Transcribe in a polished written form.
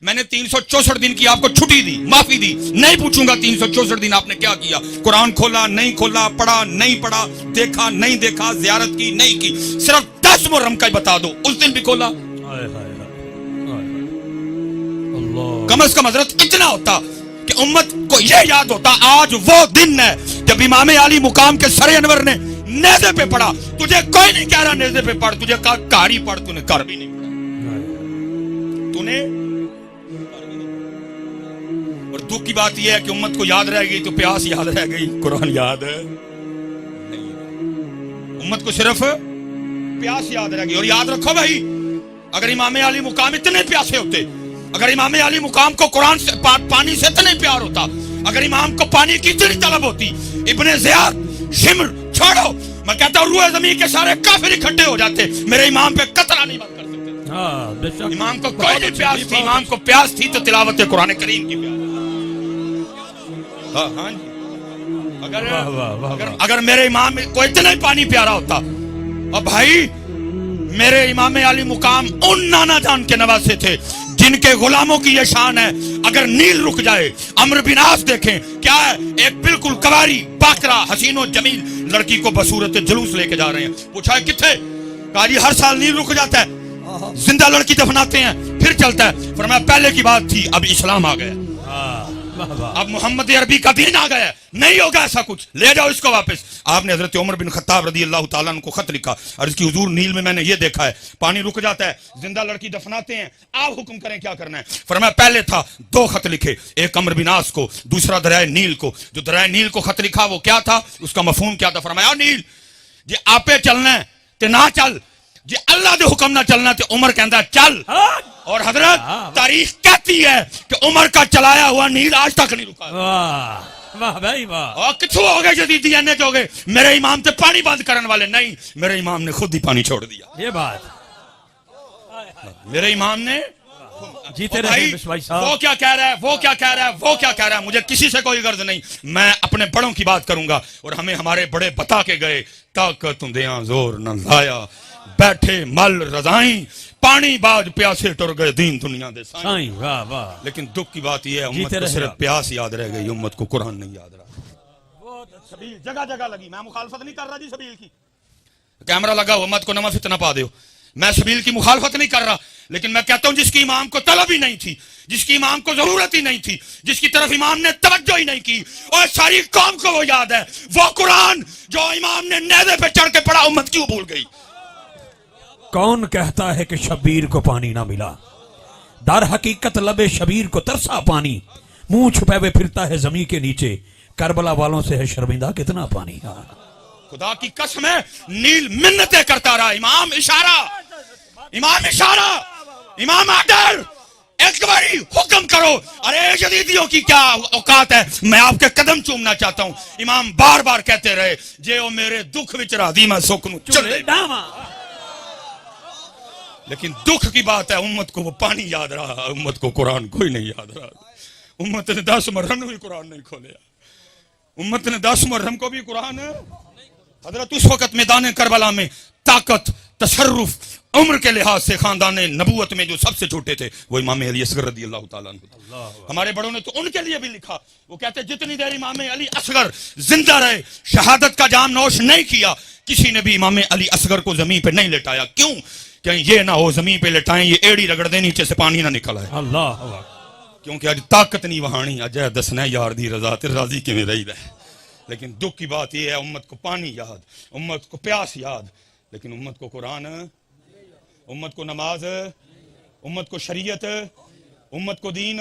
میں نے 364 دن کی آپ کو چھٹی دی، معافی دی، نہیں پوچھوں گا 364 دن آپ نے کیا کیا، قرآن کھولا نہیں کھولا، پڑھا نہیں پڑھا، دیکھا نہیں دیکھا، زیارت کی نہیں کی، صرف 10 محرم کا ہی بتا دو اس دن بھی کھولا؟ کم از کم حضرت اتنا ہوتا کہ امت کو یہ یاد ہوتا آج وہ دن ہے جب امام علی مقام کے سر انور نے نیزے پہ پڑھا. تجھے کوئی نہیں کہہ رہا نیزے پہ پڑھ، تجھے کہا کاری پڑھ، تو نے کر بھی نہیں پڑھا، تو نے. اور دکھ کی بات یہ ہے کہ امت کو یاد رہ گئی تو پیاس یاد رہ گئی، قرآن یاد ہے نہیں. امت کو صرف پیاس یاد رہ گئی. اور یاد رکھو بھائی، اگر امام علی مقام اتنے پیاسے ہوتے، اگر امام علی مقام کو قرآن سے پانی سے اتنے پیار ہوتا، اگر امام کو پانی کی اتنی طلب ہوتی، ابن زیاد شمر چھوڑو، میں کہتا ہوں روح زمین کے سارے کافر اکٹھے ہو جاتے، میرے امام پہ قطرہ نہیں بند کر سکتے. امام کو کوئی نہیں پیاس تھی، امام کو پیاس تھی تو تلاوت قرآن کریم کی پیاس. ہاں جی، اگر میرے امام کو اتنا ہی پانی پیارا ہوتا. اور بھائی میرے امام علی مقام ان نانا جان کے نواسے تھے جن کے غلاموں کی یہ شان ہے، اگر نیل رک جائے. عمرو بن عاص دیکھیں کیا ہے، ایک بالکل کواری باقرہ حسین و جمیل لڑکی کو بصورت جلوس لے کے جا رہے ہیں. پوچھا ہے کتھے؟ کہا جی ہر سال نیل رک جاتا ہے، زندہ لڑکی دفناتے ہیں پھر چلتا ہے. فرمایا پہلے کی بات تھی، اب اسلام آ گیا، اب محمد عربی کا دین آ گیا، نہیں ہوگا ایسا کچھ، لے جاؤ اس کو واپس. آپ نے حضرت عمر بن خطاب رضی اللہ تعالیٰ عنہ کو خط لکھا اور اس کی حضور نیل میں میں نے یہ دیکھا ہے، پانی رک جاتا ہے، زندہ لڑکی دفناتے ہیں، آپ حکم کریں کیا کرنا ہے. فرمایا پہلے تھا 2 خط لکھے، ایک عمرو بن عاص کو، دوسرا دریائے نیل کو. جو دریائے نیل کو خط لکھا وہ کیا تھا، اس کا مفہوم کیا تھا؟ فرمایا نیل جی آپے چلنا ہے تے نہ چل، جی اللہ دے حکم نہ چلنا تے عمر کہندا چل. اور حضرت تاریخ کہتی ہے کہ عمر کا چلایا ہوا نیل آج تک نہیں رکا. واہ بھائی واہ. اور کتھوں ہو گئے جدید دیانے جو گئے میرے امام تے پانی بند کرن والے؟ نہیں، میرے امام نے خود ہی پانی چھوڑ دیا. یہ بات میرے امام نے جیتے رہے. وہ کیا کہہ رہا ہے، وہ کیا کہہ رہا ہے، وہ کیا کہہ رہا ہے، مجھے کسی سے کوئی غرض نہیں. میں اپنے بڑوں کی بات کروں گا. اور ہمیں ہمارے بڑے بتا کے گئے، طاقت دیاں زور نہ لایا، بیٹھے مل رضائیں، پانی باج پیاسے ٹر گئے دین دنیا دے سائیں. واہ واہ. لیکن دکھ کی بات یہ ہے امت کو صرف پیاس یاد رہ گئی، امت کو قرآن نہیں یاد رہا. سبیل جگہ جگہ لگی، میں مخالفت نہیں کر رہا جی سبیل کی، کیمرہ لگا ہوا، امت کو نہ فتنہ پا دیو. میں سبیل کی مخالفت نہیں کر رہا، لیکن میں کہتا ہوں جس کی امام کو طلب ہی نہیں تھی، جس کی امام کو ضرورت ہی نہیں تھی، جس کی طرف امام نے توجہ ہی نہیں کی، اور ساری قوم کو وہ یاد ہے، وہ قرآن جو امام نے نیزے پہ چڑھ کے پڑھا، امت کیوں بھول گئی؟ کون کہتا ہے کہ شبیر کو پانی نہ ملا؟ در حقیقت لبے شبیر کو ترسا پانی، منہ چھپے ہوئے پھرتا ہے زمین کے نیچے، کربلا والوں سے ہے شرمندہ کتنا پانی. خدا کی قسم ہے نیل منتیں کرتا رہا، امام اشارہ، امام اشارہ، امام آڈر، ایک باری حکم کرو. ارے جدیدیوں کی کیا اوقات ہے، میں آپ کے قدم چومنا چاہتا ہوں. امام بار بار کہتے رہے جے او میرے دکھ وچ راضی میں سکھ نوں چلے. لیکن دکھ کی بات ہے امت کو وہ پانی یاد رہا، امت کو قرآن کوئی نہیں یاد رہا. امت نے 10 محرم بھی قرآن نہیں کھولیا، امت نے 10 محرم کو بھی قرآن. حضرت اس وقت میدان کربلا میں طاقت، تصرف، عمر کے لحاظ سے خاندان نبوت میں جو سب سے چھوٹے تھے وہ امام علی اصغر رضی اللہ تعالیٰ عنہ. ہمارے بڑوں نے تو ان کے لیے بھی لکھا، وہ کہتے جتنی دیر امام علی اصغر زندہ رہے، شہادت کا جام نوش نہیں کیا، کسی نے بھی امام علی اصغر کو زمین پہ نہیں لٹایا. کیوں؟ کہیں یہ نہ ہو زمین پہ لٹائیں یہ ایڑی رگڑ دے نیچے سے پانی نہ نکل آئے. اللہ کیونکہ آج طاقت نہیں وہانی، اج دسنا یار دی رضا تے راضی کیویں رہی ہے. لیکن دکھ کی بات یہ ہے امت کو پانی یاد، امت کو پیاس یاد، لیکن امت کو قرآن، امت کو نماز، امت کو شریعت، امت کو دین،